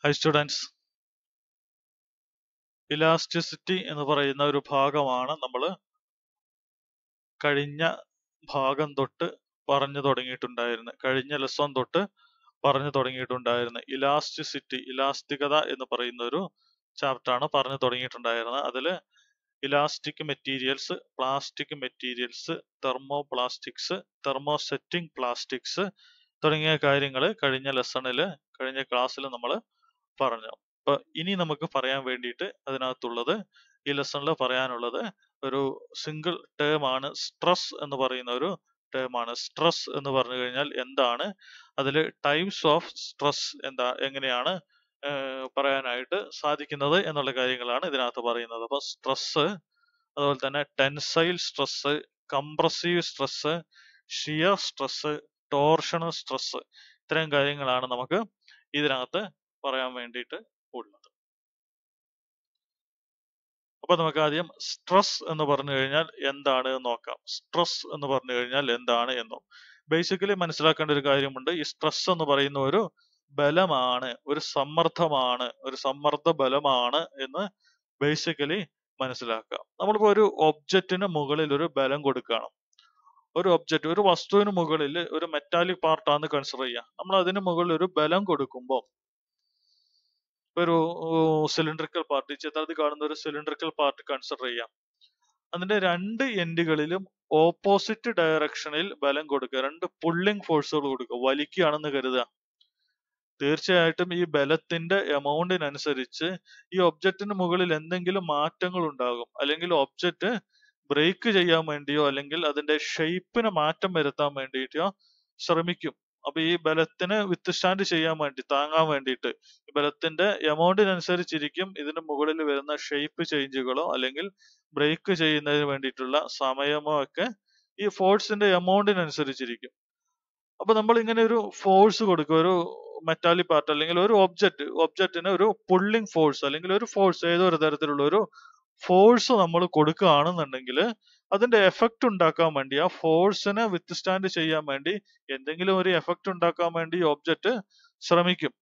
High students, elasticity എന്ന് പറയുന്ന ഒരു ഭാഗമാണ് നമ്മൾ കഴിഞ്ഞ ഭാഗം തൊട്ട് പറഞ്ഞു തുടങ്ങിയിട്ടുണ്ടായിരുന്നത്. കഴിഞ്ഞ ലെസൺ തൊട്ട് പറഞ്ഞു തുടങ്ങിയിട്ടുണ്ടായിരുന്നത് ഇലാസ്റ്റിസിറ്റി, ഇലാസ്തികത എന്ന് പറയുന്ന ഒരു ചാപ്റ്ററാണ് പറഞ്ഞു തുടങ്ങിയിട്ടുണ്ടായിരുന്നത്. അതിൽ elastic materials, plastic materials, thermoplastics, thermosetting plastics തുടങ്ങിയ കാര്യങ്ങൾ കഴിഞ്ഞ ലെസണിൽ, കഴിഞ്ഞ ക്ലാസ്സിൽ നമ്മൾ പറഞ്ഞു. അപ്പൊ ഇനി നമുക്ക് പറയാൻ വേണ്ടിയിട്ട് അതിനകത്തുള്ളത്, ഈ ലെസണിൽ പറയാനുള്ളത് ഒരു സിംഗിൾ ടേം ആണ്. സ്ട്രെസ് എന്ന് പറയുന്ന ഒരു ടേം ആണ്. സ്ട്രെസ് എന്ന് പറഞ്ഞു കഴിഞ്ഞാൽ എന്താണ്, അതിൽ ടൈപ്സ് ഓഫ് സ്ട്രെസ് എങ്ങനെയാണ് പറയാനായിട്ട് സാധിക്കുന്നത് എന്നുള്ള കാര്യങ്ങളാണ് ഇതിനകത്ത് പറയുന്നത്. അപ്പൊ സ്ട്രെസ്, അതുപോലെ തന്നെ tensile stress, compressive stress, shear stress, torsional stress, ഇത്തരം കാര്യങ്ങളാണ് നമുക്ക് ഇതിനകത്ത് പറയാൻ വേണ്ടിയിട്ട് ഉള്ളത്. അപ്പൊ നമുക്ക് ആദ്യം സ്ട്രെസ് എന്ന് പറഞ്ഞു കഴിഞ്ഞാൽ എന്താണ് എന്ന് നോക്കാം. സ്ട്രെസ് എന്ന് പറഞ്ഞു കഴിഞ്ഞാൽ എന്താണ് എന്നും ബേസിക്കലി മനസ്സിലാക്കേണ്ട ഒരു കാര്യമുണ്ട്. ഈ സ്ട്രെസ് എന്ന് പറയുന്ന ഒരു ബലമാണ്, ഒരു സമ്മർദ്ദമാണ്, ഒരു സമ്മർദ്ദ ബലമാണ് എന്ന് ബേസിക്കലി മനസ്സിലാക്കാം. നമ്മളിപ്പോ ഒരു ഒബ്ജക്റ്റിന് മുകളിൽ ഒരു ബലം കൊടുക്കുകയാണ്. ഒരു ഒബ്ജക്റ്റ്, ഒരു വസ്തുവിന് മുകളിൽ ഒരു മെറ്റാലിക് പാർട്ടാന്ന് കൺസിഡർ ചെയ്യാം. നമ്മൾ അതിന് മുകളിൽ ഒരു ബലം കൊടുക്കുമ്പോൾ ഒരു സിലിണ്ടറിക്കൽ പാർട്ട്, ചിത്രത്തിൽ കാണുന്ന ഒരു സിലിണ്ടറിക്കൽ പാർട്ട് കൺസിഡർ ചെയ്യാം. അതിന്റെ രണ്ട് എൻഡുകളിലും ഓപ്പോസിറ്റ് ഡയറക്ഷനിൽ ബലം കൊടുക്കുക, രണ്ട് പുള്ളിങ് ഫോഴ്സുകൾ കൊടുക്കുക. വലിക്കുകയാണെന്ന് കരുതുക. തീർച്ചയായിട്ടും ഈ ബലത്തിന്റെ എമൗണ്ടിനനുസരിച്ച് ഈ ഒബ്ജക്റ്റിന് മുകളിൽ എന്തെങ്കിലും മാറ്റങ്ങൾ ഉണ്ടാകും. അല്ലെങ്കിൽ ഒബ്ജക്റ്റ് ബ്രേക്ക് ചെയ്യാൻ വേണ്ടിയോ അല്ലെങ്കിൽ അതിന്റെ ഷേപ്പിന് മാറ്റം വരുത്താൻ വേണ്ടിയിട്ടോ ശ്രമിക്കും. അപ്പൊ ഈ ബലത്തിന് വിത്ത്സ്റ്റാൻഡ് ചെയ്യാൻ വേണ്ടി, താങ്ങാൻ വേണ്ടിയിട്ട് ഈ ബലത്തിന്റെ എമൗണ്ടിനനുസരിച്ചിരിക്കും ഇതിന് മുകളിൽ വരുന്ന ഷേപ്പ് ചേഞ്ചുകളോ അല്ലെങ്കിൽ ബ്രേക്ക് ചെയ്യുന്നതിന് വേണ്ടിയിട്ടുള്ള സമയമോ ഒക്കെ ഈ ഫോഴ്സിന്റെ എമൗണ്ടിനനുസരിച്ചിരിക്കും. അപ്പൊ നമ്മൾ ഇങ്ങനെ ഒരു ഫോഴ്സ് കൊടുക്കുക, ഒരു മെറ്റാലിക് പാർട്ട് അല്ലെങ്കിൽ ഒരു ഒബ്ജക്റ്റിന് ഒരു പുള്ളിങ് ഫോഴ്സ് അല്ലെങ്കിൽ ഒരു ഫോഴ്സ്, ഏതോ ഒരു തരത്തിലുള്ള ഒരു ഫോഴ്സ് നമ്മൾ കൊടുക്കുകയാണെന്നുണ്ടെങ്കിൽ അതിന്റെ എഫക്റ്റ് ഉണ്ടാക്കാൻ വേണ്ടി, ആ ഫോഴ്സിനെ വിത്ത്സ്റ്റാൻഡ് ചെയ്യാൻ വേണ്ടി, എന്തെങ്കിലും ഒരു എഫക്റ്റ് ഉണ്ടാക്കാൻ വേണ്ടി ഈ ഒബ്ജക്റ്റ് ശ്രമിക്കും.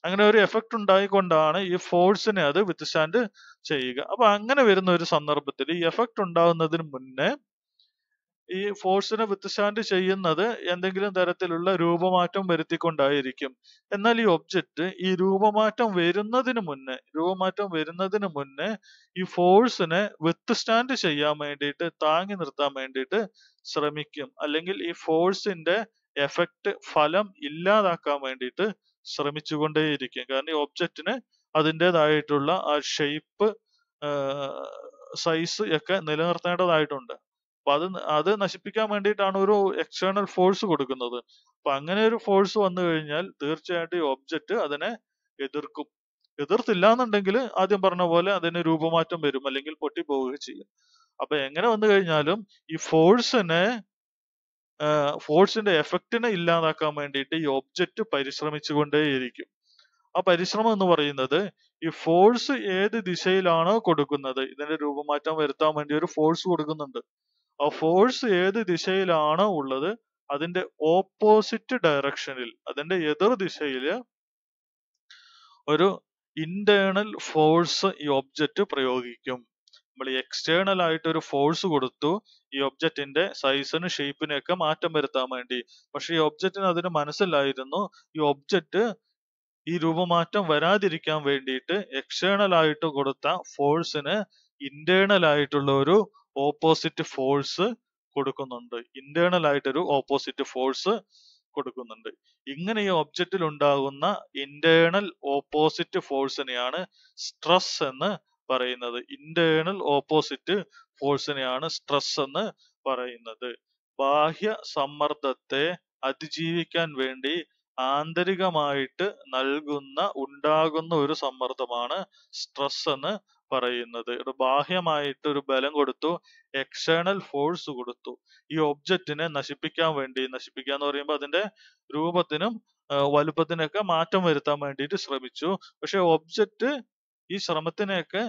അങ്ങനെ ഒരു എഫക്റ്റ് ഉണ്ടായിക്കൊണ്ടാണ് ഈ ഫോഴ്സിനെ അത് വിത്ത്സ്റ്റാൻഡ് ചെയ്യുക. അപ്പൊ അങ്ങനെ വരുന്ന ഒരു സന്ദർഭത്തിൽ ഈ എഫക്റ്റ് ഉണ്ടാകുന്നതിന് മുന്നേ ഈ ഫോഴ്സിനെ വിത്ത്സ്റ്റാൻഡ് ചെയ്യുന്നത് എന്തെങ്കിലും തരത്തിലുള്ള രൂപമാറ്റം വരുത്തിക്കൊണ്ടായിരിക്കും. എന്നാൽ ഈ ഒബ്ജക്റ്റ് ഈ രൂപമാറ്റം വരുന്നതിന് മുന്നേ ഈ ഫോഴ്സിനെ വിത്ത്സ്റ്റാൻഡ് ചെയ്യാൻ വേണ്ടിയിട്ട്, താങ്ങി നിർത്താൻ വേണ്ടിയിട്ട് ശ്രമിക്കും. അല്ലെങ്കിൽ ഈ ഫോഴ്സിന്റെ എഫക്റ്റ്, ഫലം ഇല്ലാതാക്കാൻ വേണ്ടിയിട്ട് ശ്രമിച്ചുകൊണ്ടേയിരിക്കും. കാരണം ഈ ഒബ്ജക്റ്റിന് അതിൻ്റെതായിട്ടുള്ള ആ ഷേപ്പ്, സൈസ് ഒക്കെ നിലനിർത്തേണ്ടതായിട്ടുണ്ട്. അപ്പൊ അത് നശിപ്പിക്കാൻ വേണ്ടിയിട്ടാണ് ഒരു എക്സ്റ്റേണൽ ഫോഴ്സ് കൊടുക്കുന്നത്. അപ്പൊ അങ്ങനെ ഒരു ഫോഴ്സ് വന്നു കഴിഞ്ഞാൽ തീർച്ചയായിട്ടും ഈ ഒബ്ജക്റ്റ് അതിനെ എതിർക്കും. എതിർത്തില്ല എന്നുണ്ടെങ്കിൽ ആദ്യം പറഞ്ഞ പോലെ അതിന് രൂപമാറ്റം വരും അല്ലെങ്കിൽ പൊട്ടിപ്പോവുകയും ചെയ്യും. അപ്പൊ എങ്ങനെ വന്നു കഴിഞ്ഞാലും ഈ ഫോഴ്സിന്റെ എഫക്റ്റിനെ ഇല്ലാതാക്കാൻ വേണ്ടിയിട്ട് ഈ ഒബ്ജക്റ്റ് പരിശ്രമിച്ചുകൊണ്ടേയിരിക്കും. ആ പരിശ്രമം എന്ന് പറയുന്നത് ഈ ഫോഴ്സ് ഏത് ദിശയിലാണോ കൊടുക്കുന്നത്, ഇതിന്റെ രൂപമാറ്റം വരുത്താൻ വേണ്ടി ഒരു ഫോഴ്സ് കൊടുക്കുന്നുണ്ട്. ആ ഫോഴ്സ് ഏത് ദിശയിലാണോ ഉള്ളത് അതിന്റെ ഓപ്പോസിറ്റ് ഡയറക്ഷനിൽ, അതിന്റെ എതിർ ദിശയിൽ ഒരു ഇന്റേണൽ ഫോഴ്സ് ഈ ഒബ്ജക്റ്റ് പ്രയോഗിക്കും. നമ്മൾ എക്സ്റ്റേണൽ ആയിട്ട് ഒരു ഫോഴ്സ് കൊടുത്തു ഈ ഒബ്ജക്റ്റിന്റെ സൈസിന്, ഷേപ്പിനൊക്കെ മാറ്റം വരുത്താൻ വേണ്ടി. പക്ഷെ ഈ ഒബ്ജക്റ്റിന് അതിന് മനസ്സിലായിരുന്നു ഈ ഒബ്ജക്റ്റ് ഈ രൂപമാറ്റം വരാതിരിക്കാൻ വേണ്ടിയിട്ട് എക്സ്റ്റേണൽ ആയിട്ട് കൊടുത്ത ഫോഴ്സിന് ഇന്റേണൽ ആയിട്ടുള്ള ഒരു ഓപ്പോസിറ്റ് ഫോഴ്സ് കൊടുക്കുന്നുണ്ട്. ഇന്റേണൽ ആയിട്ടൊരു ഓപ്പോസിറ്റ് ഫോഴ്സ് കൊടുക്കുന്നുണ്ട്. ഇങ്ങനെ ഈ ഒബ്ജക്റ്റിൽ ഉണ്ടാകുന്ന ഇന്റേണൽ ഓപ്പോസിറ്റ് ഫോഴ്സിനെയാണ് സ്ട്രെസ് എന്ന് പറയുന്നത്. ഇന്റേണൽ ഓപ്പോസിറ്റ് ഫോഴ്സിനെയാണ് സ്ട്രെസ് എന്ന് പറയുന്നത്. ബാഹ്യ സമ്മർദ്ദത്തെ അതിജീവിക്കാൻ വേണ്ടി ആന്തരികമായിട്ട് ഉണ്ടാകുന്ന ഒരു സമ്മർദ്ദമാണ് സ്ട്രെസ് എന്ന് പറയുന്നത്. ഒരു ബാഹ്യമായിട്ട് ഒരു ബലം കൊടുത്തു, എക്സ്റ്റേണൽ ഫോഴ്സ് കൊടുത്തു ഈ ഒബ്ജക്റ്റിനെ നശിപ്പിക്കാൻ വേണ്ടി. നശിപ്പിക്കുക എന്ന് പറയുമ്പോൾ അതിന്റെ രൂപത്തിനും വലുപ്പത്തിനൊക്കെ മാറ്റം വരുത്താൻ വേണ്ടിയിട്ട് ശ്രമിച്ചു. പക്ഷെ ഒബ്ജക്റ്റ് ഈ ശ്രമത്തിനെയൊക്കെ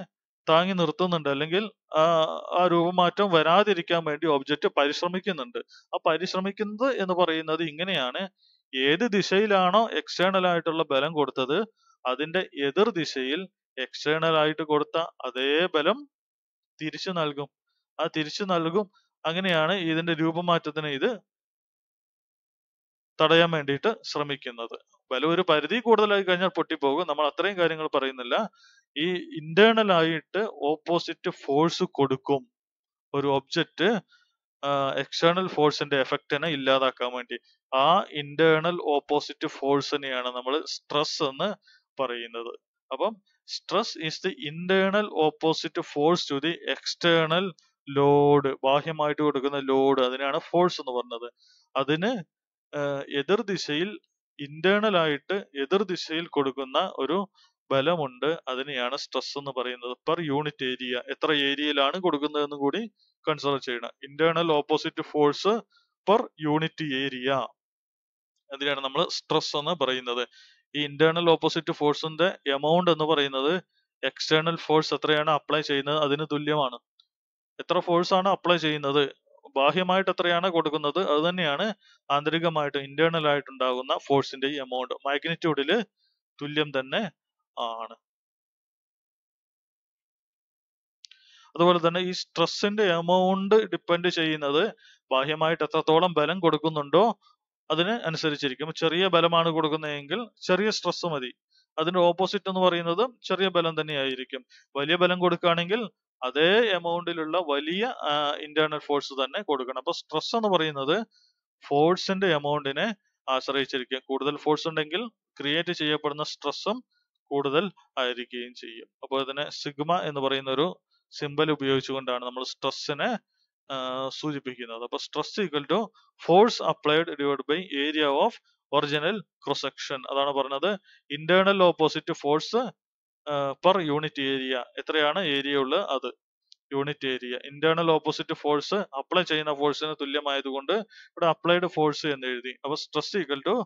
താങ്ങി നിർത്തുന്നുണ്ട്, അല്ലെങ്കിൽ ആ രൂപമാറ്റം വരാതിരിക്കാൻ വേണ്ടി ഒബ്ജക്റ്റ് പരിശ്രമിക്കുന്നുണ്ട്. ആ പരിശ്രമിക്കുന്നത് എന്ന് പറയുന്നത് ഇങ്ങനെയാണ്: ഏത് ദിശയിലാണോ എക്സ്റ്റേണൽ ആയിട്ടുള്ള ബലം കൊടുത്തത് അതിന്റെ എതിർ ദിശയിൽ എക്സ്റ്റേണൽ ആയിട്ട് കൊടുത്ത അതേ ബലം തിരിച്ചു നൽകും. ആ തിരിച്ചു നൽകും. അങ്ങനെയാണ് ഇതിന്റെ രൂപമാറ്റത്തിന് ഇത് തടയാൻ വേണ്ടിയിട്ട് ശ്രമിക്കുന്നത്. ബലം ഒരു പരിധി കൂടുതലായി കഴിഞ്ഞാൽ പൊട്ടിപ്പോകും. നമ്മൾ അത്രയും കാര്യങ്ങൾ പറയുന്നില്ല. ഈ ഇന്റേണൽ ആയിട്ട് ഓപ്പോസിറ്റ് ഫോഴ്സ് കൊടുക്കും ഒരു ഒബ്ജക്റ്റ് എക്സ്റ്റേണൽ ഫോഴ്സിന്റെ എഫക്റ്റിനെ ഇല്ലാതാക്കാൻ വേണ്ടി. ആ ഇന്റേണൽ ഓപ്പോസിറ്റ് ഫോഴ്സിനെയാണ് നമ്മൾ സ്ട്രെസ് എന്ന് പറയുന്നത്. അപ്പം stress is the internal opposite force to the external load. ബാഹ്യമായിട്ട് കൊടുക്കുന്ന ലോഡ്, അതിനാണ് ഫോഴ്സ് എന്ന് പറഞ്ഞത്. അതിന് എതിർ ദിശയിൽ ഇന്റേണൽ ആയിട്ട് എതിർ ദിശയിൽ കൊടുക്കുന്ന ഒരു ബലമുണ്ട്. അതിനെയാണ് സ്ട്രെസ് എന്ന് പറയുന്നത്. പെർ യൂണിറ്റ് ഏരിയ, എത്ര ഏരിയയിലാണ് കൊടുക്കുന്നതെന്ന് കൂടി കൺസിഡർ ചെയ്യണം. Internal opposite force per unit area, അതിനാണ് നമ്മൾ സ്ട്രെസ് എന്ന് പറയുന്നത്. ഈ ഇന്റേണൽ ഓപ്പോസിറ്റ് ഫോഴ്സിന്റെ എമൗണ്ട് എന്ന് പറയുന്നത് എക്സ്റ്റേണൽ ഫോഴ്സ് എത്രയാണ് അപ്ലൈ ചെയ്യുന്നത് അതിന് തുല്യമാണ്. എത്ര ഫോഴ്സ് ആണ് അപ്ലൈ ചെയ്യുന്നത്, ബാഹ്യമായിട്ട് എത്രയാണ് കൊടുക്കുന്നത്, അത് തന്നെയാണ് ആന്തരികമായിട്ട് ഇന്റേണൽ ആയിട്ടുണ്ടാകുന്ന ഫോഴ്സിന്റെ എമൗണ്ട്. മാഗ്നിറ്റ്യൂഡില് തുല്യം തന്നെ ആണ്. അതുപോലെ തന്നെ ഈ സ്ട്രെസ്സിന്റെ എമൗണ്ട് ഡിപ്പെൻഡ് ചെയ്യുന്നത് ബാഹ്യമായിട്ട് എത്രത്തോളം ബലം കൊടുക്കുന്നുണ്ടോ അതിന് അനുസരിച്ചിരിക്കും. ചെറിയ ബലമാണ് കൊടുക്കുന്നതെങ്കിൽ ചെറിയ സ്ട്രെസ് മതി. അതിന്റെ ഓപ്പോസിറ്റ് എന്ന് പറയുന്നത് ചെറിയ ബലം തന്നെയായിരിക്കും. വലിയ ബലം കൊടുക്കുകയാണെങ്കിൽ അതേ എമൗണ്ടിലുള്ള വലിയ ഇന്റേണൽ ഫോഴ്സ് തന്നെ കൊടുക്കണം. അപ്പൊ സ്ട്രെസ് എന്ന് പറയുന്നത് ഫോഴ്സിന്റെ എമൗണ്ടിനെ ആശ്രയിച്ചിരിക്കും. കൂടുതൽ ഫോഴ്സ് ഉണ്ടെങ്കിൽ ക്രിയേറ്റ് ചെയ്യപ്പെടുന്ന സ്ട്രെസ്സും കൂടുതൽ ആയിരിക്കുകയും ചെയ്യും. അപ്പോൾ ഇതിനെ സിഗ്മ എന്ന് പറയുന്ന ഒരു സിമ്പൽ ഉപയോഗിച്ചുകൊണ്ടാണ് നമ്മൾ സ്ട്രെസ്സിനെ സൂചിപ്പിക്കുന്നത്. അപ്പൊ stress equal to force applied divide by area of original cross section. അതാണ് പറഞ്ഞത്. Internal opposite force per unit area, എത്രയാണ് ഏരിയ ഉള്ളത് അത് unit area. Internal opposite force apply ചെയ്യുന്ന ഫോഴ്സിന് തുല്യമായതുകൊണ്ട് ഇവിടെ അപ്ലൈഡ് ഫോഴ്സ് എന്ന് എഴുതി. അപ്പൊ stress equal to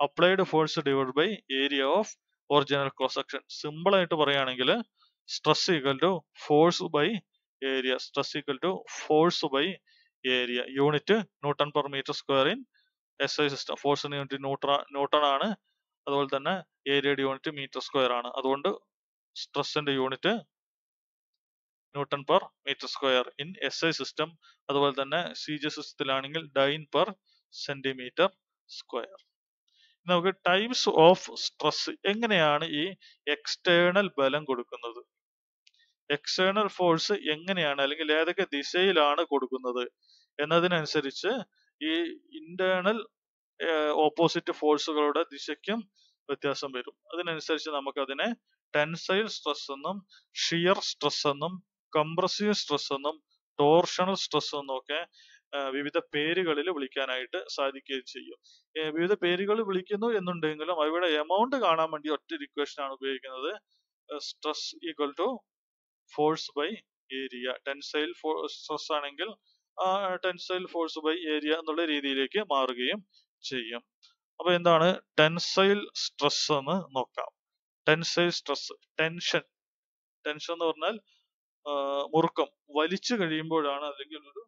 applied force divide by area of original cross section. Simple ആയിട്ട് പറയുകയാണെങ്കിൽ stress equal to force by area. Stress equal to force by area. Unit newton per metre square in SI system. ഫോഴ്സിന് unit newton ആണ്. അതുപോലെ തന്നെ ഏരിയയുടെ unit metre square ആണ്. അതുകൊണ്ട് സ്ട്രെസ്സിന്റെ unit newton per metre square in SI system. അതുപോലെ തന്നെ CG സിസ്റ്റത്തിലാണെങ്കിൽ ഡൈൻ പെർ സെന്റിമീറ്റർ സ്ക്വയർ. നമുക്ക് ടൈപ്സ് ഓഫ് സ്ട്രെസ്, എങ്ങനെയാണ് ഈ എക്സ്റ്റേണൽ ബലം കൊടുക്കുന്നത്, എക്സ്റ്റേണൽ ഫോഴ്സ് എങ്ങനെയാണ് അല്ലെങ്കിൽ ഏതൊക്കെ ദിശയിലാണ് കൊടുക്കുന്നത് എന്നതിനനുസരിച്ച് ഈ ഇന്റേണൽ ഓപ്പോസിറ്റ് ഫോഴ്സുകളുടെ ദിശയ്ക്കും വ്യത്യാസം വരും. അതിനനുസരിച്ച് നമുക്ക് അതിനെ ടെൻസൈൽ സ്ട്രെസ് എന്നും ഷിയർ സ്ട്രെസ് എന്നും കംപ്രസീവ് സ്ട്രെസ് എന്നും ടോർഷണൽ സ്ട്രെസ് എന്നും ഒക്കെ വിവിധ പേരുകളിൽ വിളിക്കാനായിട്ട് സാധിക്കുകയും ചെയ്യും. വിവിധ പേരുകൾ വിളിക്കുന്നു എന്നുണ്ടെങ്കിലും അവയുടെ എമൗണ്ട് കാണാൻ വേണ്ടി ഒറ്റ ഇക്വേഷൻ ആണ് ഉപയോഗിക്കുന്നത്. Stress equal to force by area. Tensile stress ആണെങ്കിൽ ടെൻസൈൽ ഫോഴ്സ് ബൈ ഏരിയ എന്നുള്ള രീതിയിലേക്ക് മാറുകയും ചെയ്യും. അപ്പൊ എന്താണ് ടെൻസൈൽ സ്ട്രെസ് എന്ന് നോക്കാം. ടെൻസൈൽ സ്ട്രെസ്, ടെൻഷൻ എന്ന് പറഞ്ഞാൽ മുറുക്കം, വലിച്ചു കഴിയുമ്പോഴാണ് അല്ലെങ്കിൽ ഒരു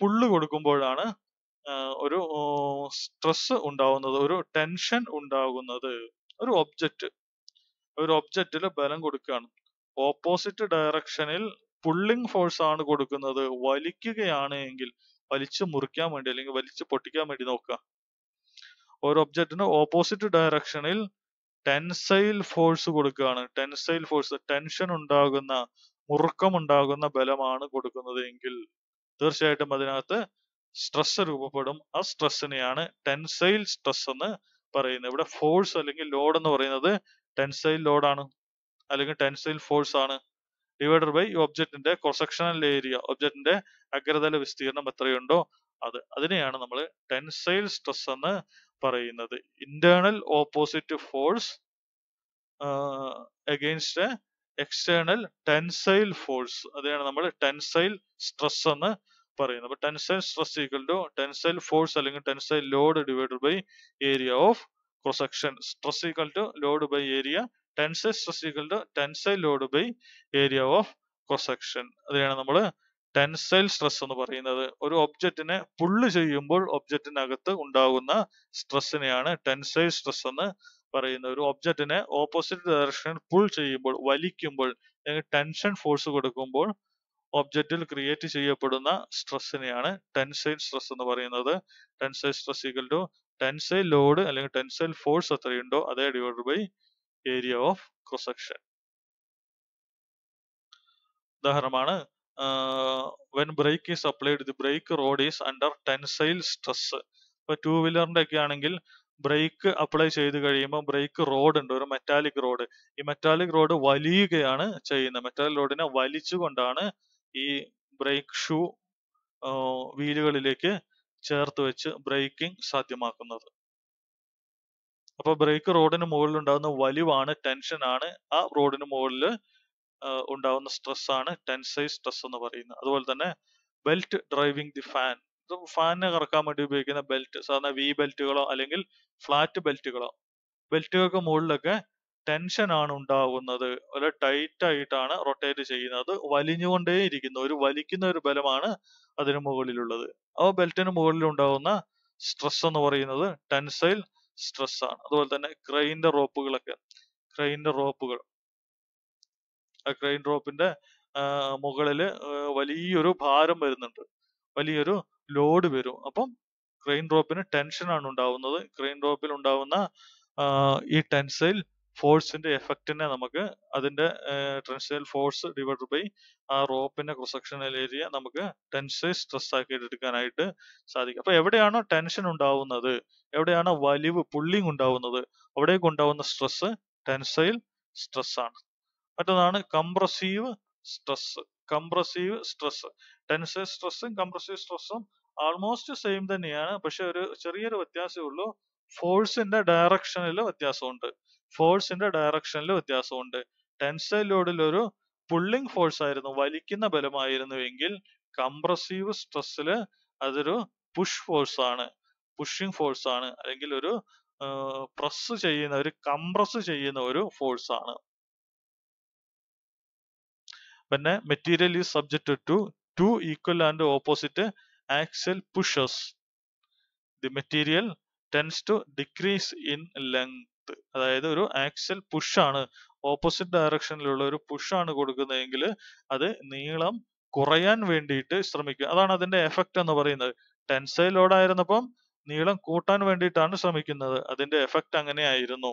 പുള്ള് കൊടുക്കുമ്പോഴാണ് ഒരു സ്ട്രെസ് ഉണ്ടാവുന്നത്, ഒരു ടെൻഷൻ ഉണ്ടാകുന്നത്. ഒരു ഒബ്ജക്റ്റിൽ ബലം കൊടുക്കുകയാണ്, ഓപ്പോസിറ്റ് ഡയറക്ഷനിൽ പുള്ളിങ് ഫോഴ്സ് ആണ് കൊടുക്കുന്നത്. വലിക്കുകയാണ് എങ്കിൽ വലിച്ചു മുറിക്കാൻ വേണ്ടി അല്ലെങ്കിൽ വലിച്ചു പൊട്ടിക്കാൻ വേണ്ടി നോക്കുക. ഒരു ഒബ്ജക്റ്റിന് ഓപ്പോസിറ്റ് ഡയറക്ഷനിൽ ടെൻസൈൽ ഫോഴ്സ് കൊടുക്കുകയാണ്. ടെൻസൈൽ ഫോഴ്സ്, ടെൻഷൻ ഉണ്ടാകുന്ന, മുറുക്കം ഉണ്ടാകുന്ന ബലമാണ് കൊടുക്കുന്നത് എങ്കിൽ തീർച്ചയായിട്ടും അതിനകത്ത് സ്ട്രെസ് രൂപപ്പെടും. ആ സ്ട്രെസ്സിനെയാണ് ടെൻസൈൽ സ്ട്രെസ് എന്ന് പറയുന്നത്. ഇവിടെ ഫോഴ്സ് അല്ലെങ്കിൽ ലോഡ് എന്ന് പറയുന്നത് ടെൻസൈൽ ലോഡാണ് അല്ലെങ്കിൽ ടെൻസൈൽ ഫോഴ്സ് ആണ്. ഡിവൈഡഡ് ബൈ ഒബ്ജക്റ്റിന്റെ ക്രോസ് സെക്ഷണൽ ഏരിയ, ഒബ്ജക്റ്റിന്റെ അഗ്രതല വിസ്തീർണം എത്രയുണ്ടോ അതിനെയാണ് നമ്മൾ ടെൻസൈൽ സ്ട്രെസ് എന്ന് പറയുന്നത്. Internal opposite force against external tensile force, അതിനാണ് നമ്മൾ ടെൻസൈൽ സ്ട്രെസ് എന്ന് പറയുന്നത്. അപ്പൊ tensile stress equal to tensile force അല്ലെങ്കിൽ tensile load divided by area of cross section. Stress equal to load by area, tensile stress equal to tensile load by area of cross section. അതിനാണ് നമ്മൾ tensile stress എന്ന് പറയുന്നത്. ഒരു ഒബ്ജക്റ്റിനെ പുള്ള് ചെയ്യുമ്പോൾ ഒബ്ജക്റ്റിനകത്ത് ഉണ്ടാകുന്ന സ്ട്രെസ്സിനെയാണ് tensile stress എന്ന് പറയുന്ന ഒരു ഒബ്ജക്റ്റിനെ ഓപ്പോസിറ്റ് ഡയറക്ഷനിൽ പുൾ ചെയ്യുമ്പോൾ, വലിക്കുമ്പോൾ, ടെൻഷൻ ഫോഴ്സ് കൊടുക്കുമ്പോൾ ഒബ്ജക്റ്റിൽ ക്രിയേറ്റ് ചെയ്യപ്പെടുന്ന സ്ട്രെസ്സിനെയാണ് ടെൻസൈൽ സ്ട്രെസ് എന്ന് പറയുന്നത്. Tensile stress equal to tensile load അല്ലെങ്കിൽ ടെൻസൈൽ ഫോഴ്സ് എത്രയുണ്ടോ അതേ divide by area of cross section. ഉദാഹരണമാണ് when brake is applied the brake rod is under tensile stress. ഇപ്പൊ ടൂ വീലറിന്റെ ഒക്കെ ആണെങ്കിൽ ബ്രേക്ക് അപ്ലൈ ചെയ്ത് കഴിയുമ്പോൾ ബ്രേക്ക് റോഡ് ഉണ്ട്, ഒരു മെറ്റാലിക് റോഡ്. ഈ മെറ്റാലിക് റോഡ് വലിയുകയാണ് ചെയ്യുന്നത്. മെറ്റാലിക് റോഡിനെ വലിച്ചുകൊണ്ടാണ് ഈ ബ്രേക്ക് ഷൂ വീലുകളിലേക്ക് ചേർത്ത് വെച്ച് ബ്രേക്കിംഗ് സാധ്യമാക്കുന്നത്. അപ്പൊ ബ്രേക്ക് റോഡിന് മുകളിൽ ഉണ്ടാകുന്ന വലിവാണ്, ടെൻഷൻ ആണ്. ആ റോഡിന് മുകളിൽ ഉണ്ടാവുന്ന സ്ട്രെസ് ആണ് ടെൻസൈൽ സ്ട്രെസ് എന്ന് പറയുന്നത്. അതുപോലെ തന്നെ ബെൽറ്റ് ഡ്രൈവിംഗ് ദി ഫാൻ, ഇത് ഫാനിനെ കറക്കാൻ വേണ്ടി ഉപയോഗിക്കുന്ന ബെൽറ്റ്, സാധാരണ വി ബെൽറ്റുകളോ അല്ലെങ്കിൽ ഫ്ലാറ്റ് ബെൽറ്റുകളോ, ബെൽറ്റുകൾക്ക് മുകളിലൊക്കെ ടെൻഷൻ ആണ് ഉണ്ടാകുന്നത്. ഒരു ടൈറ്റ് ആയിട്ടാണ് റൊട്ടേറ്റ് ചെയ്യുന്നത്, വലിഞ്ഞുകൊണ്ടേയിരിക്കുന്നു, ഒരു വലിക്കുന്ന ഒരു ബലമാണ് അതിന് മുകളിലുള്ളത്. ആ ബെൽറ്റിന് മുകളിൽ ഉണ്ടാകുന്ന സ്ട്രെസ് എന്ന് പറയുന്നത് ടെൻസൈൽ സ്ട്രെസ് ആണ്. അതുപോലെ തന്നെ ക്രെയിന്റെ റോപ്പുകളൊക്കെ, ക്രെയിന്റെ റോപ്പുകൾ, ആ ക്രെയിൻ റോപ്പിന്റെ മുകളില് വലിയൊരു ഭാരം വരുന്നുണ്ട്, വലിയൊരു ലോഡ് വരും. അപ്പം ക്രെയിൻ റോപ്പിന് ടെൻഷൻ ആണ് ഉണ്ടാവുന്നത്. ക്രെയിൻ റോപ്പിൽ ഉണ്ടാവുന്ന ഈ ടെൻസൈൽ ഫോഴ്സിന്റെ എഫക്റ്റിനെ നമുക്ക് അതിന്റെ ടെൻസൈൽ ഫോഴ്സ് ഡിവൈഡ് ബൈ ആ റോപ്പിന്റെ ക്രോസ് സെക്ഷണൽ ഏരിയ നമുക്ക് ടെൻസൈൽ സ്ട്രെസ് ആക്കി എടുക്കാനായിട്ട് സാധിക്കും. അപ്പൊ എവിടെയാണോ ടെൻഷൻ ഉണ്ടാവുന്നത്, എവിടെയാണോ വലിവ് പുള്ളിങ് ഉണ്ടാവുന്നത്, അവിടേക്ക് ഉണ്ടാവുന്ന സ്ട്രെസ് ടെൻസൈൽ സ്ട്രെസ് ആണ്. മറ്റൊന്നാണ് compressive stress. Compressive stress, tensile സ്ട്രെസ്സും കംപ്രസീവ് സ്ട്രെസ്സും ആൾമോസ്റ്റ് സെയിം തന്നെയാണ്. പക്ഷെ ഒരു ചെറിയൊരു വ്യത്യാസമേ ഉള്ളൂ. ഫോഴ്സിന്റെ ഡയറക്ഷനിൽ വ്യത്യാസമുണ്ട്. ഫോഴ്സിന്റെ ഡയറക്ഷനിൽ വ്യത്യാസമുണ്ട്. ടെൻസൈൽ ലോഡിൽ ഒരു പുള്ളിങ് ഫോഴ്സ് ആയിരുന്നു, വലിക്കുന്ന ബലമായിരുന്നുവെങ്കിൽ കംപ്രസീവ് സ്ട്രെസ്സിൽ അതൊരു പുഷ് ഫോഴ്സ് ആണ്, പുഷിങ് ഫോഴ്സ് ആണ്, അല്ലെങ്കിൽ ഒരു പ്രസ് ചെയ്യുന്ന, ഒരു കംപ്രസ് ചെയ്യുന്ന ഒരു ഫോഴ്സ് ആണ്. When a material is subjected to two equal and opposite axial pushes, the material tends to decrease in length. അതായത് ഒരു ആക്സിയൽ പുഷ് ആണ്, ഓപ്പോസിറ്റ് ഡയറക്ഷനിലുള്ള ഒരു പുഷ് ആണ് കൊടുക്കുന്നതെങ്കിൽ അത് നീളം കുറയാൻ വേണ്ടിയിട്ട് ശ്രമിക്കുക. അതാണ് അതിന്റെ എഫക്റ്റ് എന്ന് പറയുന്നത്. ടെൻസൈൽ ലോഡ് ആയിരുന്നപ്പം നീളം കൂട്ടാൻ വേണ്ടിയിട്ടാണ് ശ്രമിക്കുന്നത്, അതിന്റെ എഫക്റ്റ് അങ്ങനെയായിരുന്നു.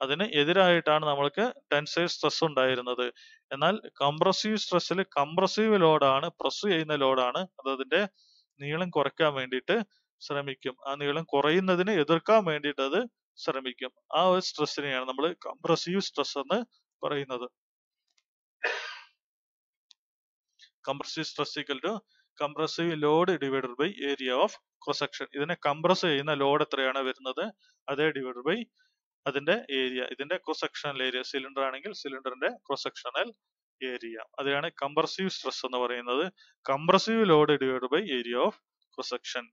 അതിന് എതിരായിട്ടാണ് നമ്മൾക്ക് ടെൻസൈൽ സ്ട്രെസ് ഉണ്ടായിരുന്നത്. എന്നാൽ കംപ്രസീവ് സ്ട്രെസ്സിൽ കംപ്രസീവ് ലോഡാണ്, പ്രസ് ചെയ്യുന്ന ലോഡാണ്, അത് അതിന്റെ നീളം കുറയ്ക്കാൻ വേണ്ടിയിട്ട് ശ്രമിക്കും. ആ നീളം കുറയുന്നതിന് എതിർക്കാൻ വേണ്ടിയിട്ട് അത് ശ്രമിക്കും. ആ ഒരു സ്ട്രെസ്സിനെയാണ് നമ്മൾ കംപ്രസീവ് സ്ട്രെസ് എന്ന് പറയുന്നത്. Compressive stress equal to compressive load divided by area of cross section. ഇതിനെ കംപ്രസ് ചെയ്യുന്ന ലോഡ് എത്രയാണ് വരുന്നത് അതേ ഡിവൈഡഡ് ബൈ അതിന്റെ ഏരിയ, ഇതിന്റെ ക്രോസ് സെക്ഷണൽ ഏരിയ. സിലിണ്ടർ ആണെങ്കിൽ സിലിണ്ടറിന്റെ ക്രോസ് സെക്ഷണൽ ഏരിയ, അതാണ് കംപ്രസീവ് സ്ട്രെസ് എന്ന് പറയുന്നത്. Compressive load divide by area of cross section.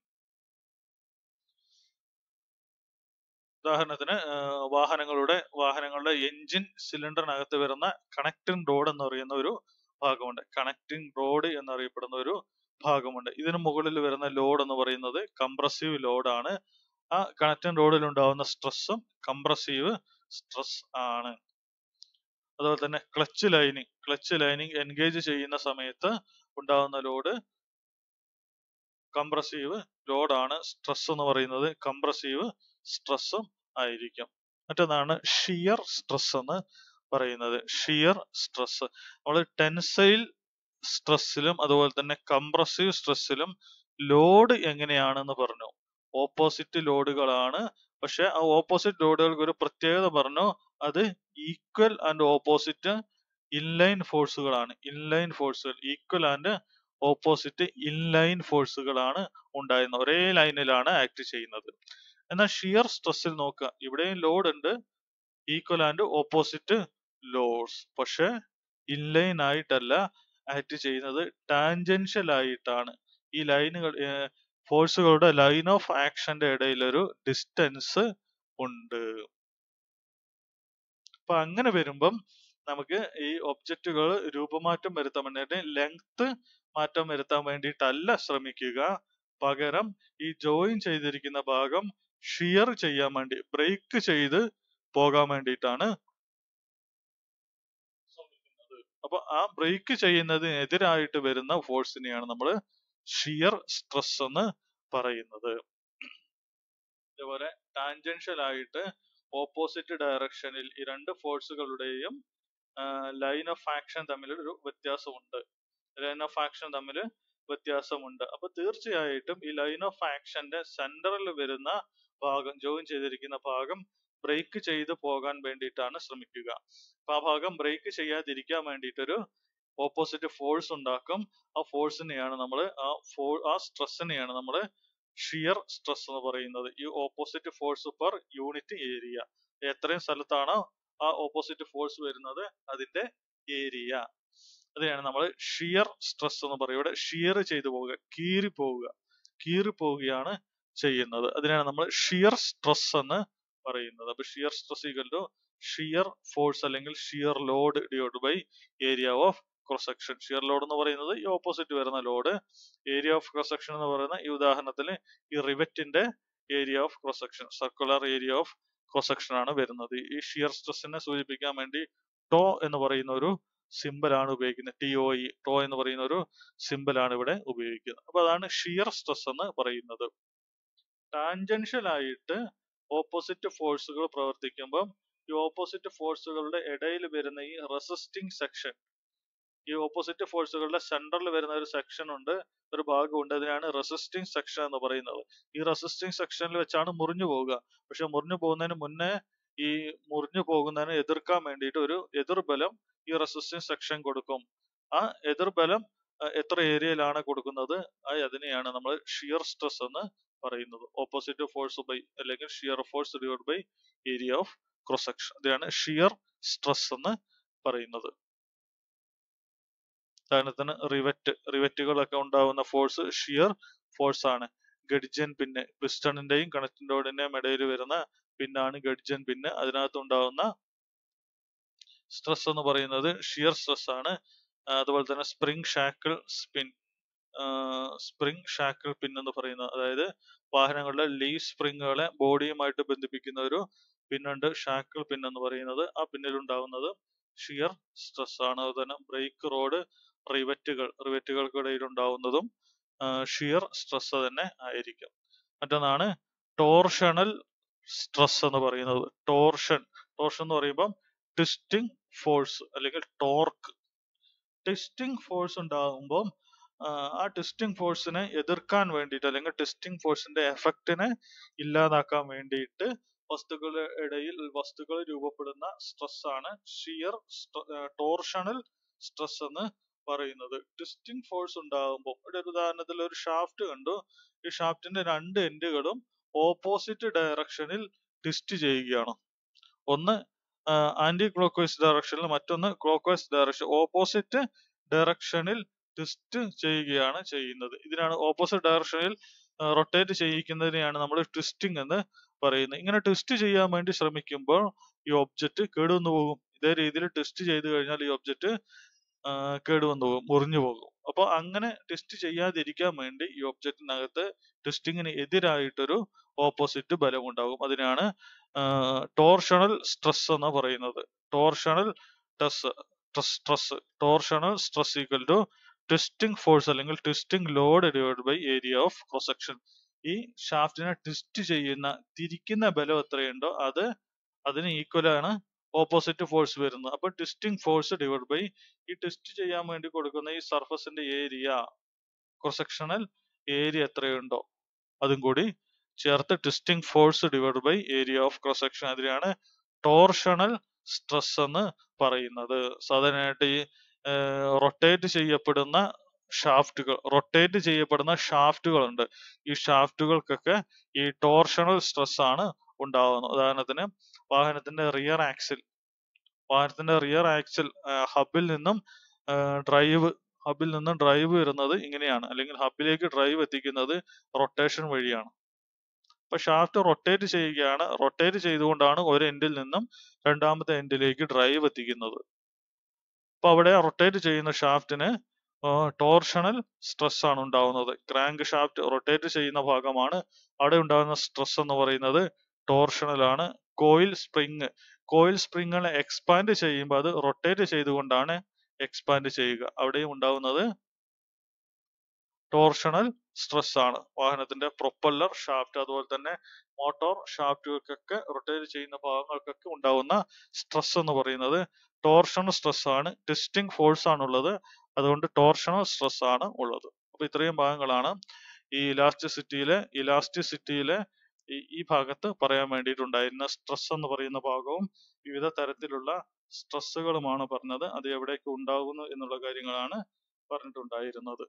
ഉദാഹരണത്തിന് വാഹനങ്ങളുടെ എഞ്ചിൻ സിലിണ്ടറിനകത്ത് വരുന്ന കണക്റ്റിംഗ് റോഡ് എന്ന് പറയുന്ന ഒരു ഭാഗമുണ്ട്. കണക്റ്റിംഗ് റോഡ് എന്നറിയപ്പെടുന്ന ഒരു ഭാഗമുണ്ട്. ഇതിന് മുകളിൽ വരുന്ന ലോഡ് എന്ന് പറയുന്നത് കംപ്രസീവ് ലോഡാണ്. ആ കണക്റ്റിംഗ് റോഡിൽ ഉണ്ടാവുന്ന സ്ട്രെസ്സും കംപ്രസീവ് സ്ട്രെസ് ആണ്. അതുപോലെ തന്നെ ക്ലച്ച് ലൈനിങ് എൻഗേജ് ചെയ്യുന്ന സമയത്ത് ഉണ്ടാവുന്ന ലോഡ് കംപ്രസീവ് ലോഡാണ്. സ്ട്രെസ് എന്ന് പറയുന്നത് കംപ്രസീവ് സ്ട്രെസ്സും ആയിരിക്കും. മറ്റൊന്നാണ് ഷിയർ സ്ട്രെസ് എന്ന് പറയുന്നത്. ഷിയർ സ്ട്രെസ് നമ്മൾ ടെൻസൈൽ സ്ട്രെസ്സിലും അതുപോലെ തന്നെ കംപ്രസീവ് സ്ട്രെസ്സിലും ലോഡ് എങ്ങനെയാണെന്ന് പറഞ്ഞു. ഓപ്പോസിറ്റ് ലോഡുകളാണ്. പക്ഷെ ആ ഓപ്പോസിറ്റ് ലോഡുകൾക്ക് ഒരു പ്രത്യേകത പറഞ്ഞു, അത് ഈക്വൽ ആൻഡ് ഓപ്പോസിറ്റ് ഇൻലൈൻ ഫോഴ്സുകളാണ്. ഇൻലൈൻ ഫോഴ്സുകൾ, ഈക്വൽ ആൻഡ് ഓപ്പോസിറ്റ് ഇൻലൈൻ ഫോഴ്സുകളാണ് ഉണ്ടായിരുന്നത്, ഒരേ ലൈനിലാണ് ആക്ട് ചെയ്യുന്നത്. എന്നാൽ ഷിയർ സ്ട്രെസ്സിൽ നോക്കുക, ഇവിടെയും ലോഡ് ഉണ്ട്, ഈക്വൽ ആൻഡ് ഓപ്പോസിറ്റ് ലോഡ്സ്, പക്ഷെ ഇൻലൈൻ ആയിട്ടല്ല ആക്ട് ചെയ്യുന്നത്, ടാൻജൻഷ്യൽ ആയിട്ടാണ്. ഈ ലൈനുകൾ ഫോഴ്സുകളുടെ ലൈൻ ഓഫ് ആക്ഷന്റെ ഇടയിൽ ഒരു ഡിസ്റ്റൻസ് ഉണ്ട്. അപ്പൊ അങ്ങനെ വരുമ്പം നമുക്ക് ഈ ഒബ്ജക്റ്റുകൾ രൂപമാറ്റം വരുത്താൻ വേണ്ടിയിട്ട് ലെങ്ത് മാറ്റം വരുത്താൻ വേണ്ടിയിട്ടല്ല ശ്രമിക്കുക, പകരം ഈ ജോയിൻ ചെയ്തിരിക്കുന്ന ഭാഗം ഷിയർ ചെയ്യാൻ വേണ്ടി, ബ്രേക്ക് ചെയ്ത് പോകാൻ വേണ്ടിയിട്ടാണ് ശ്രമിക്കുന്നത്. അപ്പൊ ആ ബ്രേക്ക് ചെയ്യുന്നതിനെതിരായിട്ട് വരുന്ന ഫോഴ്സിനെയാണ് നമ്മൾ ഷിയർ സ്ട്രെസ് എന്ന് പറയുന്നത്. ഇതേപോലെ ടാൻജൻഷ്യൽ ആയിട്ട് ഓപ്പോസിറ്റ് ഡയറക്ഷനിൽ ഈ രണ്ട് ഫോഴ്സുകളുടെയും ലൈൻ ഓഫ് ആക്ഷൻ തമ്മിൽ ഒരു വ്യത്യാസമുണ്ട്. ലൈൻ ഓഫ് ആക്ഷൻ തമ്മിൽ വ്യത്യാസമുണ്ട്. അപ്പൊ തീർച്ചയായിട്ടും ഈ ലൈൻ ഓഫ് ആക്ഷന്റെ സെന്ററിൽ വരുന്ന ഭാഗം, ജോയിൻ ചെയ്തിരിക്കുന്ന ഭാഗം ബ്രേക്ക് ചെയ്ത് പോകാൻ വേണ്ടിയിട്ടാണ് ശ്രമിക്കുക. അപ്പൊ ആ ഭാഗം ബ്രേക്ക് ചെയ്യാതിരിക്കാൻ വേണ്ടിയിട്ടൊരു ഓപ്പോസിറ്റ് ഫോഴ്സ് ഉണ്ടാക്കും. ആ ഫോഴ്സിനെയാണ് നമ്മൾ ആ സ്ട്രെസ്സിനെയാണ് നമ്മൾ ഷിയർ സ്ട്രെസ് എന്ന് പറയുന്നത്. ഈ opposite force per unit area, എത്രയും സ്ഥലത്താണോ ആ ഓപ്പോസിറ്റ് ഫോഴ്സ് വരുന്നത് അതിന്റെ ഏരിയ, അതിനെയാണ് നമ്മൾ ഷിയർ സ്ട്രെസ് എന്ന് പറയുക. ഇവിടെ ഷിയർ ചെയ്തു പോവുക, കീറി പോവുകയാണ് ചെയ്യുന്നത്. അതിനാണ് നമ്മൾ ഷിയർ സ്ട്രെസ് എന്ന് പറയുന്നത്. അപ്പൊ shear stress equal to shear force അല്ലെങ്കിൽ shear load divide by area of cross section. Shear load എന്ന് പറയുന്നത് ഈ ഓപ്പോസിറ്റ് വരുന്ന load, area of cross section എന്ന് പറയുന്ന ഈ ഉദാഹരണത്തിൽ ഈ റിവറ്റിന്റെ area of cross section, circular area of cross section ആണ് വരുന്നത്. ഈ ഷിയർ സ്ട്രെസ്സിനെ സൂചിപ്പിക്കാൻ വേണ്ടി ടോ എന്ന് പറയുന്ന ഒരു സിമ്പിൾ ആണ് ഉപയോഗിക്കുന്നത്. TOE, ടോ എന്ന് പറയുന്ന ഒരു സിമ്പിൾ ആണ് ഇവിടെ ഉപയോഗിക്കുന്നത്. അപ്പൊ അതാണ് ഷിയർ സ്ട്രെസ് എന്ന് പറയുന്നത്. ടാൻജൻഷ്യൽ ആയിട്ട് ഓപ്പോസിറ്റ് ഫോഴ്സുകൾ പ്രവർത്തിക്കുമ്പോൾ ഈ ഓപ്പോസിറ്റ് ഫോഴ്സുകളുടെ ഇടയിൽ വരുന്ന ഈ റെസിസ്റ്റിംഗ് സെക്ഷൻ, ഈ ഓപ്പോസിറ്റ് ഫോഴ്സുകളുടെ സെന്ററിൽ വരുന്ന ഒരു സെക്ഷൻ ഉണ്ട്, ഒരു ഭാഗമുണ്ട്, അതിനാണ് റെസിസ്റ്റിംഗ് സെക്ഷൻ എന്ന് പറയുന്നത്. ഈ റെസിസ്റ്റിംഗ് സെക്ഷനിൽ വെച്ചാണ് മുറിഞ്ഞു പോവുക. പക്ഷെ മുറിഞ്ഞു പോകുന്നതിന് മുന്നേ ഈ മുറിഞ്ഞു പോകുന്നതിനെ എതിർക്കാൻ വേണ്ടിയിട്ട് ഒരു എതിർബലം ഈ റെസിസ്റ്റിംഗ് സെക്ഷൻ കൊടുക്കും. ആ എതിർബലം എത്ര ഏരിയയിലാണ് കൊടുക്കുന്നത് അതിനെയാണ് നമ്മൾ ഷിയർ സ്ട്രെസ് എന്ന് പറയുന്നത്. ഓപ്പോസിറ്റ് ഫോഴ്സ് ബൈ അല്ലെങ്കിൽ shear force divide by area of cross section, ഇതാണ് ഷിയർ സ്ട്രെസ് എന്ന് പറയുന്നത്. ഉദാഹരണത്തിന് റിവറ്റുകളൊക്കെ ഉണ്ടാവുന്ന ഫോഴ്സ് ഷിയർ ഫോഴ്സ് ആണ്. ഗഡ്ജൻ പിന്ന്, പിസ്റ്റണിന്റെയും കണക്റ്റിംഗ് റോഡിന്റെയും ഇടയിൽ വരുന്ന പിന്നാണ് ഗഡ്ജൻ പിന്ന്. അതിനകത്ത് ഉണ്ടാവുന്ന സ്ട്രെസ് എന്ന് പറയുന്നത് ഷിയർ സ്ട്രെസ് ആണ്. അതുപോലെ തന്നെ സ്പ്രിംഗ് ഷാക്കിൾ പിൻ എന്ന് പറയുന്നത്, അതായത് വാഹനങ്ങളുടെ ലീഫ് സ്പ്രിങ്ങുകളെ ബോഡിയുമായിട്ട് ബന്ധിപ്പിക്കുന്ന ഒരു പിന്നുണ്ട്, ഷാക്കിൾ പിൻ എന്ന് പറയുന്നത്. ആ പിന്നിലുണ്ടാവുന്നത് ഷിയർ സ്ട്രെസ് ആണ്. അതുപോലെ തന്നെ ബ്രേക്ക് റോഡ്, റിവറ്റുകൾക്കിടയിൽ ഉണ്ടാവുന്നതും ഷിയർ സ്ട്രെസ് തന്നെ ആയിരിക്കും. മറ്റൊന്നാണ് ടോർഷണൽ സ്ട്രെസ് എന്ന് പറയുന്നത്. ടോർഷൻ എന്ന് പറയുമ്പോൾ ട്വിസ്റ്റിംഗ് ഫോഴ്സ് അല്ലെങ്കിൽ ടോർക്ക്. ട്വിസ്റ്റിംഗ് ഫോഴ്സ് ഉണ്ടാകുമ്പോൾ ആ ട്വിസ്റ്റിംഗ് ഫോഴ്സിനെ എതിർക്കാൻ വേണ്ടിയിട്ട് അല്ലെങ്കിൽ ട്വിസ്റ്റിംഗ് ഫോഴ്സിന്റെ എഫക്റ്റിനെ ഇല്ലാതാക്കാൻ വേണ്ടിയിട്ട് വസ്തുക്കൾ രൂപപ്പെടുന്ന സ്ട്രെസ് ആണ് ടോർഷണൽ സ്ട്രെസ് എന്ന് പറയുന്നത്. ട്വിസ്റ്റിംഗ് ഫോഴ്സ് ഉണ്ടാകുമ്പോൾ ഇവിടെ ഒരു ഉദാഹരണത്തിൽ ഒരു ഷാഫ്റ്റ് കണ്ടു. ഈ ഷാഫ്റ്റിന്റെ രണ്ട് എൻഡുകളും ഓപ്പോസിറ്റ് ഡയറക്ഷനിൽ ട്വിസ്റ്റ് ചെയ്യുകയാണ്. ഒന്ന് ആന്റി ക്ലോക്ക് വൈസ് ഡയറക്ഷനിൽ, മറ്റൊന്ന് ക്ലോക്ക് വൈസ് ഡയറക്ഷൻ. ഓപ്പോസിറ്റ് ഡയറക്ഷനിൽ ട്വിസ്റ്റ് ചെയ്യുകയാണ് ചെയ്യുന്നത്. ഇതിനാണ് ഓപ്പോസിറ്റ് ഡയറക്ഷനിൽ റൊട്ടേറ്റ് ചെയ്യിക്കുന്നതിനെയാണ് നമ്മൾ ട്വിസ്റ്റിംഗ് എന്ന് പറയുന്നത്. ഇങ്ങനെ ട്വിസ്റ്റ് ചെയ്യാൻ വേണ്ടി ശ്രമിക്കുമ്പോൾ ഈ ഒബ്ജക്റ്റ് കേടുവന്നു പോകും. ഇതേ രീതിയിൽ ട്വിസ്റ്റ് ചെയ്ത് കഴിഞ്ഞാൽ ഈ ഒബ്ജക്റ്റ് കേടുവന്നു പോകും, മുറിഞ്ഞു പോകും. അപ്പൊ അങ്ങനെ ട്വിസ്റ്റ് ചെയ്യാതിരിക്കാൻ വേണ്ടി ഈ ഒബ്ജക്റ്റിനകത്ത് ട്വിസ്റ്റിങ്ങിന് എതിരായിട്ടൊരു ഓപ്പോസിറ്റ് ബലം ഉണ്ടാകും. അതിനാണ് ടോർഷണൽ സ്ട്രെസ് എന്ന് പറയുന്നത്. Torsional stress equal to twisting force അല്ലെങ്കിൽ twisting load divide by area of cross section. ഈ ഷാഫ്റ്റിനെ ട്വിസ്റ്റ് ചെയ്യുന്ന, തിരിക്കുന്ന ബലം എത്രയുണ്ടോ അതിന് ഈക്വൽ ആണ് ഓപ്പോസിറ്റ് ഫോഴ്സ് വരുന്നത്. അപ്പൊ ട്വിസ്റ്റിംഗ് ഫോഴ്സ് ഡിവൈഡ് ബൈ ഈ ട്വിസ്റ്റ് ചെയ്യാൻ വേണ്ടി കൊടുക്കുന്ന ഈ സർഫസിന്റെ ഏരിയ, ക്രോസ് സെക്ഷണൽ ഏരിയ എത്രയുണ്ടോ അതും കൂടി ചേർത്ത് twisting force divide by area of cross section, അതിനാണ് ടോർഷണൽ സ്ട്രെസ് എന്ന് പറയുന്നത്. സാധാരണയായിട്ട് ഈ റൊട്ടേറ്റ് ചെയ്യപ്പെടുന്ന ഷാഫ്റ്റുകളുണ്ട്. ഈ ഷാഫ്റ്റുകൾക്കൊക്കെ ഈ ടോർഷണൽ സ്ട്രെസ് ആണ് ഉണ്ടാവുന്നത്. ഉദാഹരണത്തിന് വാഹനത്തിന്റെ റിയർ ആക്സിൽ ഹബിൽ നിന്നും ഡ്രൈവ് വരുന്നത് ഇങ്ങനെയാണ്, അല്ലെങ്കിൽ ഹബിലേക്ക് ഡ്രൈവ് എത്തിക്കുന്നത് റൊട്ടേഷൻ വഴിയാണ്. അപ്പൊ ഷാഫ്റ്റ് റൊട്ടേറ്റ് ചെയ്യുകയാണ്. റൊട്ടേറ്റ് ചെയ്തുകൊണ്ടാണ് ഒരു എൻഡിൽ നിന്നും രണ്ടാമത്തെ എൻഡിലേക്ക് ഡ്രൈവ് എത്തിക്കുന്നത്. അപ്പൊ അവിടെ റൊട്ടേറ്റ് ചെയ്യുന്ന ഷാഫ്റ്റിന് ടോർഷണൽ സ്ട്രെസ് ആണ് ഉണ്ടാവുന്നത്. ക്രാങ്ക് ഷാഫ്റ്റ് റൊട്ടേറ്റ് ചെയ്യുന്ന ഭാഗമാണ്, അവിടെ ഉണ്ടാകുന്ന സ്ട്രെസ് എന്ന് പറയുന്നത് ടോർഷണൽ ആണ്. കോയിൽ സ്പ്രിങ്ങിനെ എക്സ്പാൻഡ് ചെയ്യുമ്പോൾ അത് റൊട്ടേറ്റ് ചെയ്തുകൊണ്ടാണ് എക്സ്പാൻഡ് ചെയ്യുക. അവിടെയും ഉണ്ടാവുന്നത് ടോർഷണൽ സ്ട്രെസ് ആണ്. വാഹനത്തിന്റെ പ്രൊപ്പല്ലർ, ഷാഫ്റ്റ്, അതുപോലെ തന്നെ മോട്ടോർ ഷാഫ്റ്റുകൾക്കൊക്കെ റൊട്ടേറ്റ് ചെയ്യുന്ന ഭാഗങ്ങൾക്കൊക്കെ ഉണ്ടാവുന്ന സ്ട്രെസ് എന്ന് പറയുന്നത് ടോർഷണൽ സ്ട്രെസ് ആണ്. ടെസ്റ്റിംഗ് ഫോഴ്സ് ആണുള്ളത്, അതുകൊണ്ട് ടോർഷണൽ സ്ട്രെസ് ആണ് ഉള്ളത്. അപ്പൊ ഇത്രയും ഭാഗങ്ങളാണ് ഈ ഇലാസ്റ്റിസിറ്റിയിലെ ഈ ഭാഗത്ത് പറയാൻ വേണ്ടിയിട്ടുണ്ടായിരുന്ന. സ്ട്രെസ് എന്ന് പറയുന്ന ഭാഗവും വിവിധ തരത്തിലുള്ള സ്ട്രെസ്സുകളുമാണ് പറഞ്ഞത്. അത് എവിടെയൊക്കെ ഉണ്ടാകുന്നു എന്നുള്ള കാര്യങ്ങളാണ് പറഞ്ഞിട്ടുണ്ടായിരുന്നത്.